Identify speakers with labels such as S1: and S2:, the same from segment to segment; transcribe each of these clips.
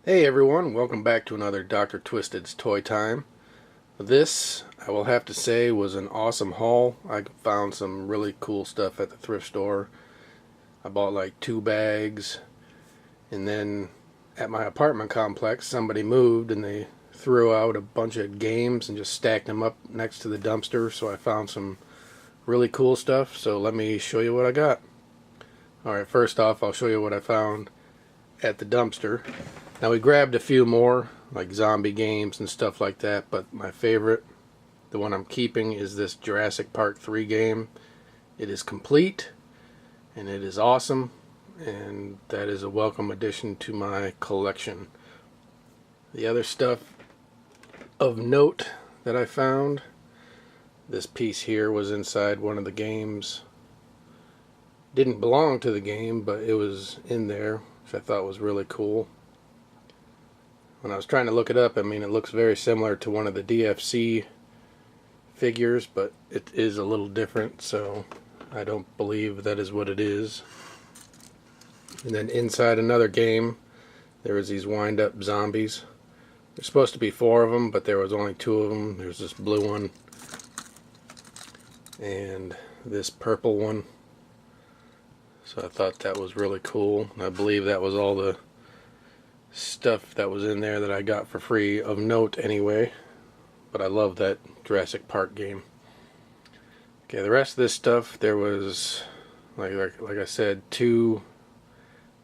S1: Hey everyone, welcome back to another Dr. Twisted's Toy Time. This, I will have to say, was an awesome haul. I found some really cool stuff at the thrift store. I bought like 2 bags, and then at my apartment complex somebody moved and they threw out a bunch of games and just stacked them up next to the dumpster, so I found some really cool stuff. So let me show you what I got. Alright, first off I'll show you what I found at the dumpster. Now we grabbed a few more, like zombie games and stuff like that, but my favorite, the one I'm keeping, is this Jurassic Park 3 game. It is complete, and it is awesome, and that is a welcome addition to my collection. The other stuff of note that I found, this piece here was inside one of the games. Didn't belong to the game, but it was in there, which I thought was really cool. When I was trying to look it up, I mean, it looks very similar to one of the DFC figures, but it is a little different, so I don't believe that is what it is. And then inside another game, there was these wind-up zombies. There's supposed to be 4 of them, but there was only 2 of them. There's this blue one and this purple one. So I thought that was really cool. I believe that was all the stuff that was in there that I got for free, of note anyway. But I love that Jurassic Park game. Okay, the rest of this stuff, there was like I said, 2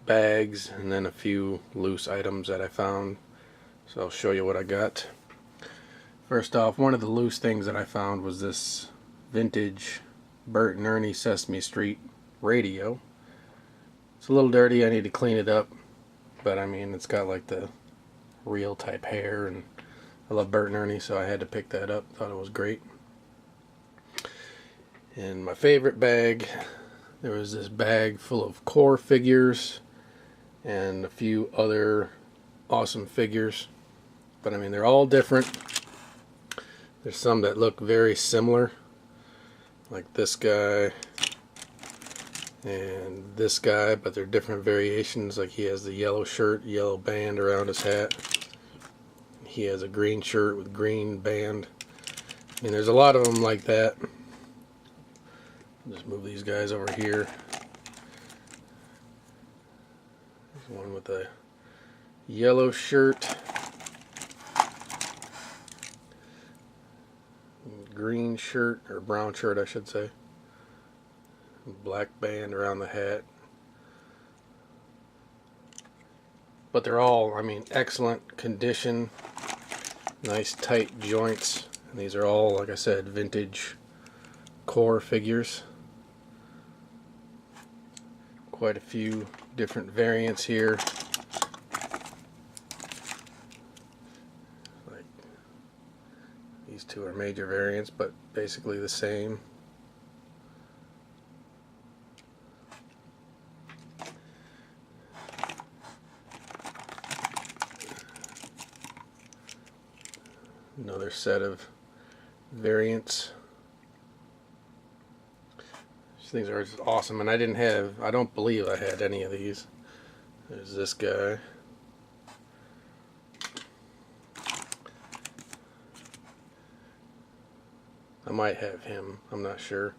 S1: bags and then a few loose items that I found. So I'll show you what I got. First off, one of the loose things that I found was this vintage Bert and Ernie Sesame Street radio. It's a little dirty, I need to clean it up. But I mean, it's got like the real type hair, and I love Bert and Ernie, so I had to pick that up. Thought it was great. And my favorite bag, there was this bag full of core figures and a few other awesome figures. But I mean, they're all different. There's some that look very similar, like this guy and this guy, but they're different variations. Like he has the yellow shirt, yellow band around his hat. He has a green shirt with green band. I mean, there's a lot of them like that. Just move these guys over here. There's one with a yellow shirt, green shirt, or brown shirt I should say, black band around the hat. But they're all, I mean, excellent condition, nice tight joints, and these are all, like I said, vintage core figures. Quite a few different variants here. Like these 2 are major variants, but basically the same. Another set of variants. These things are just awesome, and I don't believe I had any of these. There's this guy. I might have him, I'm not sure.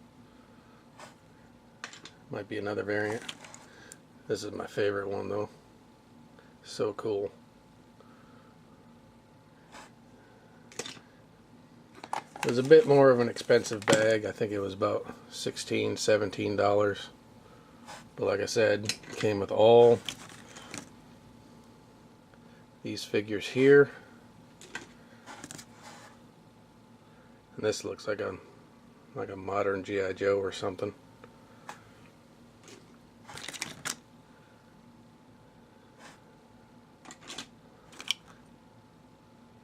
S1: Might be another variant. This is my favorite one though. So cool. It was a bit more of an expensive bag. I think it was about $16, $17. But like I said, it came with all these figures here. And this looks like a modern G.I. Joe or something.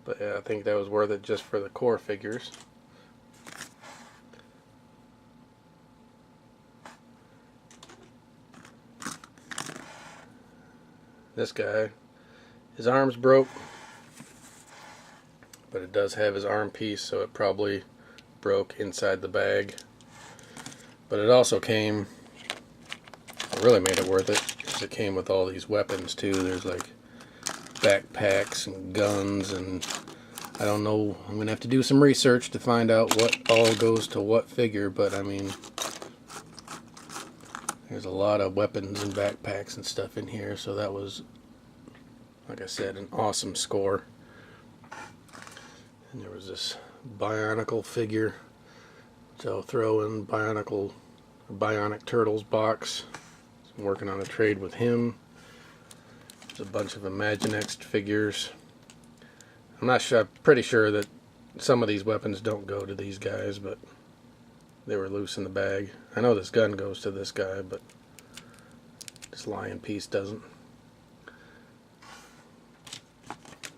S1: But yeah, I think that was worth it just for the core figures. This guy, his arm's broke, but it does have his arm piece, so it probably broke inside the bag. But it also came, it really made it worth it, because it came with all these weapons too. There's like backpacks and guns, and I don't know, I'm gonna have to do some research to find out what all goes to what figure, but I mean, there's a lot of weapons and backpacks and stuff in here, so that was, like I said, an awesome score. And there was this Bionicle figure, which I'll throw in Bionic Turtles box. So I'm working on a trade with him. There's a bunch of Imaginext figures. I'm not sure, I'm pretty sure that some of these weapons don't go to these guys, but they were loose in the bag. I know this gun goes to this guy, but this lion piece doesn't.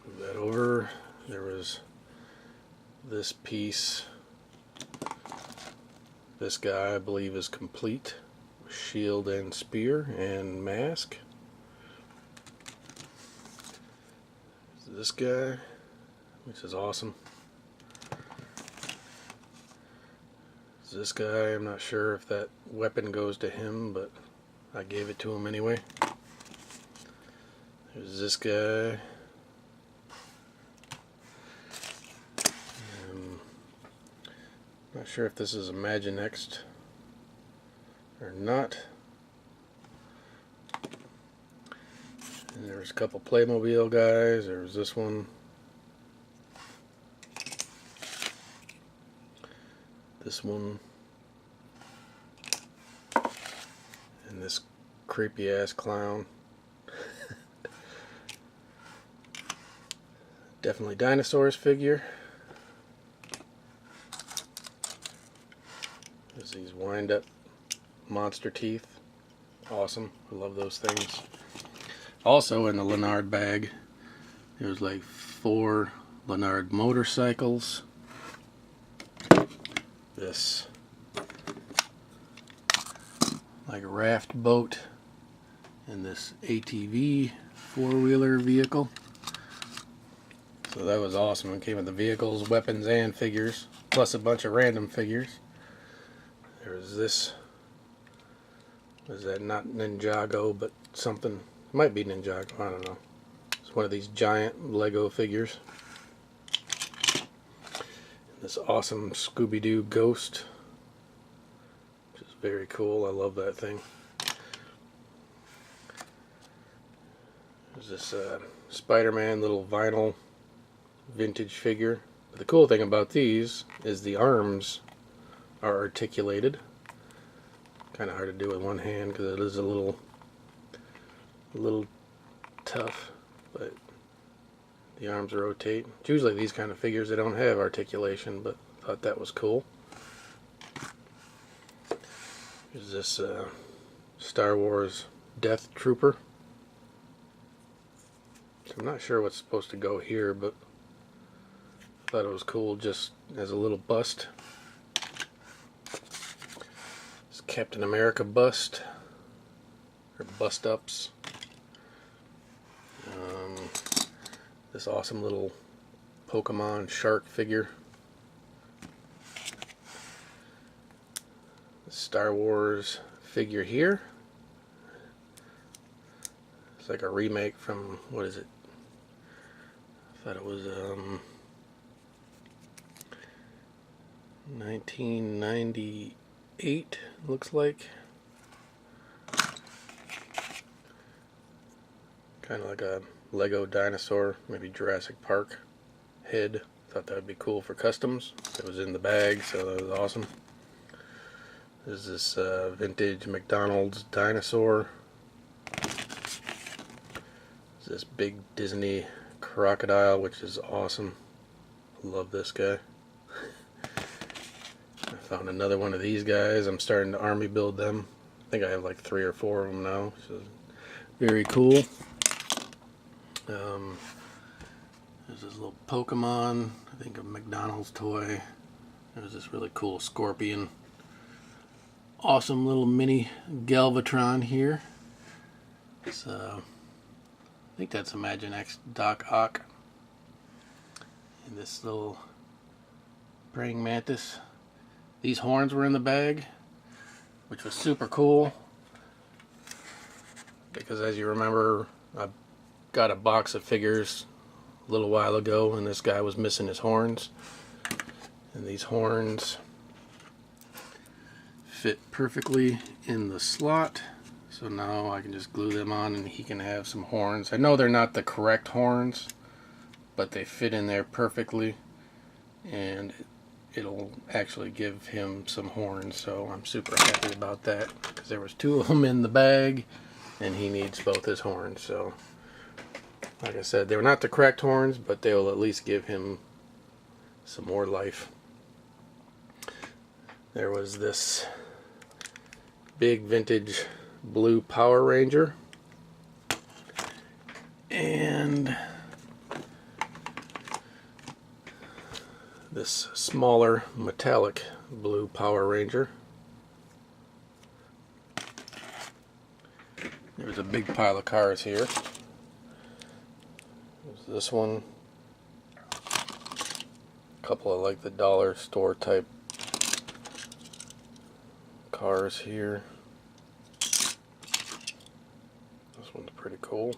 S1: Move that over. There was this piece. This guy, I believe, is complete. Shield and spear and mask. This guy, which is awesome. This guy, I'm not sure if that weapon goes to him, but I gave it to him anyway. There's this guy. Not sure if this is Imaginext or not. And there's a couple Playmobil guys. There's this one. This one. And this creepy ass clown. Definitely Dinosaurs figure. There's these wind up monster teeth. Awesome. I love those things. Also in the Lennard bag, there's like 4 Lennard motorcycles. This like a raft boat, and this ATV 4-wheeler vehicle. So that was awesome. It came with the vehicles, weapons, and figures, plus a bunch of random figures. There's this. Was that not Ninjago, but something? It might be Ninjago. I don't know. It's one of these giant Lego figures. This awesome Scooby-Doo ghost, which is very cool. I love that thing. There's this Spider-Man little vinyl vintage figure. But the cool thing about these is the arms are articulated. Kind of hard to do with one hand because it is a little tough, but the arms rotate. It's usually these kind of figures they don't have articulation, but I thought that was cool. There's this Star Wars Death Trooper. So I'm not sure what's supposed to go here, but I thought it was cool just as a little bust. This Captain America bust, or bust-ups. This awesome little Pokemon shark figure. The Star Wars figure here. It's like a remake from, what is it? I thought it was 1998, looks like. Kind of like a Lego dinosaur, maybe Jurassic Park head. Thought that would be cool for customs. It was in the bag, so that was awesome. There's this vintage McDonald's dinosaur. There's this big Disney crocodile, which is awesome. Love this guy. I found another one of these guys. I'm starting to army build them. I think I have like 3 or 4 of them now, which is very cool. There's this little Pokemon, I think a McDonald's toy. There's this really cool scorpion. Awesome little mini Galvatron here. It's, I think that's Imaginext Doc Ock. And this little praying mantis. These horns were in the bag, which was super cool. Because as you remember, I got a box of figures a little while ago, and this guy was missing his horns. And these horns fit perfectly in the slot. So now I can just glue them on and he can have some horns. I know they're not the correct horns, but they fit in there perfectly. And it'll actually give him some horns. So I'm super happy about that, because there was 2 of them in the bag and he needs both his horns. So like I said, they're not the correct horns, but they'll at least give him some more life. There was this big vintage blue Power Ranger, and this smaller metallic blue Power Ranger. There's a big pile of cars here. There's this one, a couple of like the dollar store type cars here. This one's pretty cool.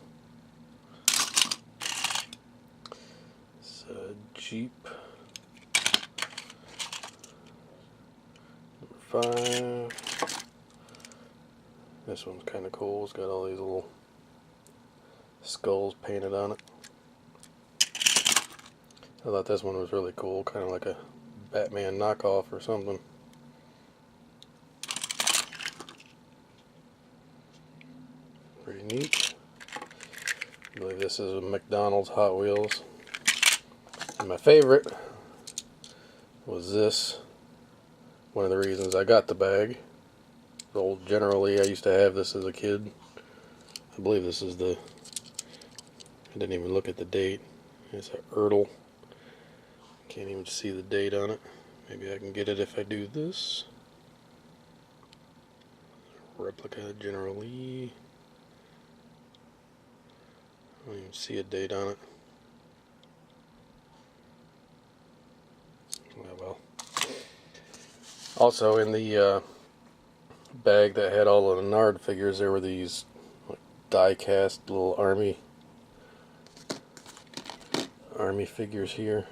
S1: It's a Jeep. Number 5. This one's kind of cool. It's got all these little skulls painted on it. I thought this one was really cool, kind of like a Batman knockoff or something. Pretty neat. I believe this is a McDonald's Hot Wheels. And my favorite was this. One of the reasons I got the bag. The old Generally, I used to have this as a kid. I believe this is the, I didn't even look at the date. It's a Ertl. Can't even see the date on it. Maybe I can get it if I do this. Replica Generally. I don't even see a date on it. Oh well. Also in the bag that had all of the Nard figures, there were these like die-cast little army figures here.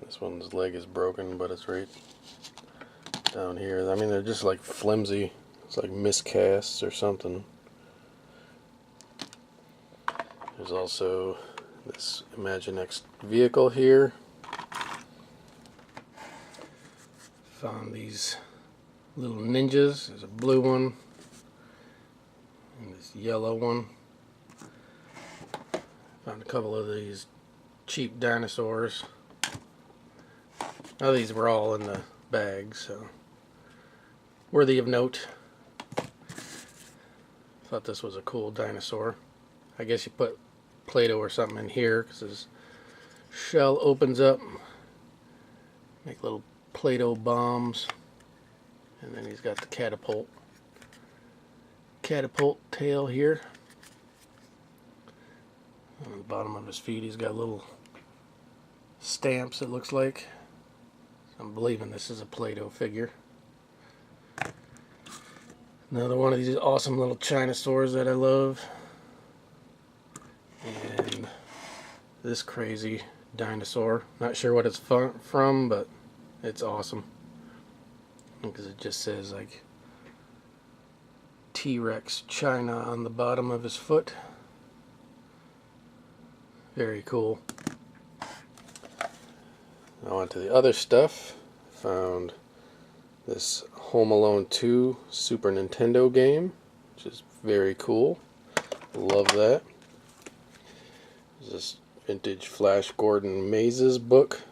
S1: This one's leg is broken, but it's right down here. I mean, they're just like flimsy. It's like miscasts or something. There's also this Imaginext vehicle here. Found these little ninjas. There's a blue one and this yellow one. Found a couple of these cheap dinosaurs. Now these were all in the bag, so worthy of note. Thought this was a cool dinosaur. I guess you put Play-Doh or something in here because his shell opens up. Make little Play-Doh bombs. And then he's got the catapult tail here. On the bottom of his feet he's got little stamps, it looks like. I'm believing this is a Play-Doh figure. Another one of these awesome little Chinosaurs that I love. And this crazy dinosaur. Not sure what it's from, but it's awesome. Because it just says like T-Rex China on the bottom of his foot. Very cool. Now on to the other stuff. Found this Home Alone 2 Super Nintendo game, which is very cool. Love that. There's this vintage Flash Gordon Mazes book.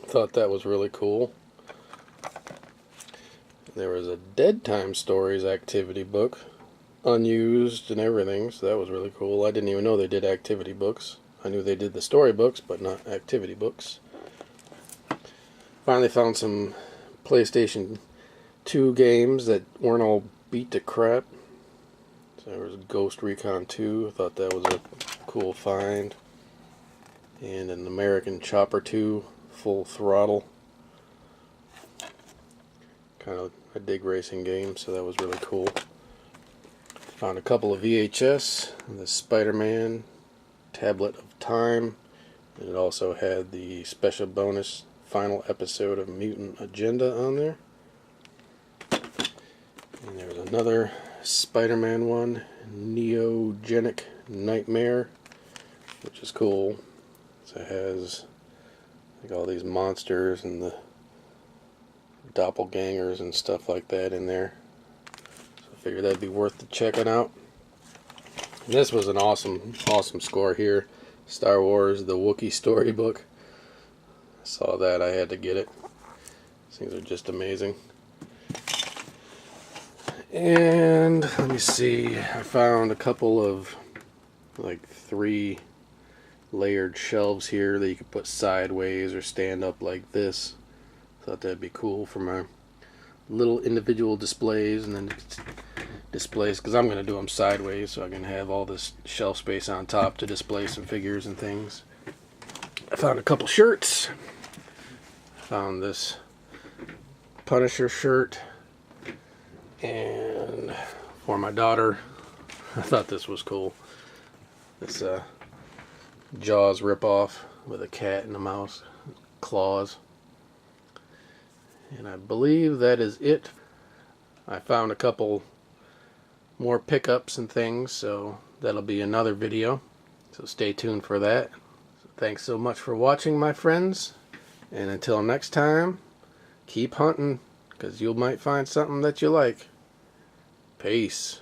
S1: Thought that was really cool. There was a Dead Time Stories activity book, unused and everything, so that was really cool. I didn't even know they did activity books. I knew they did the story books, but not activity books. Finally found some PlayStation 2 games that weren't all beat to crap. So there was Ghost Recon 2. I thought that was a cool find. And an American Chopper 2 Full Throttle. Kind of, I dig racing games, so that was really cool. Found a couple of VHS, the Spider-Man Tablet of Time, and it also had the special bonus final episode of Mutant Agenda on there. And there's another Spider-Man one, Neogenic Nightmare, which is cool. So it has like all these monsters and the doppelgangers and stuff like that in there. So I figured that'd be worth checking out. And this was an awesome score here. Star Wars, the Wookiee storybook. I saw that, I had to get it. These things are just amazing. And let me see, I found a couple of like 3 layered shelves here that you could put sideways or stand up like this. Thought that'd be cool for my little individual displays, and then displays, because I'm going to do them sideways so I can have all this shelf space on top to display some figures and things. I found a couple shirts. Found this Punisher shirt, and for my daughter, I thought this was cool. This Jaws ripoff with a cat and a mouse, claws. And I believe that is it. I found a couple more pickups and things, so that'll be another video. So stay tuned for that. So thanks so much for watching, my friends. And until next time, keep hunting, because you might find something that you like. Peace.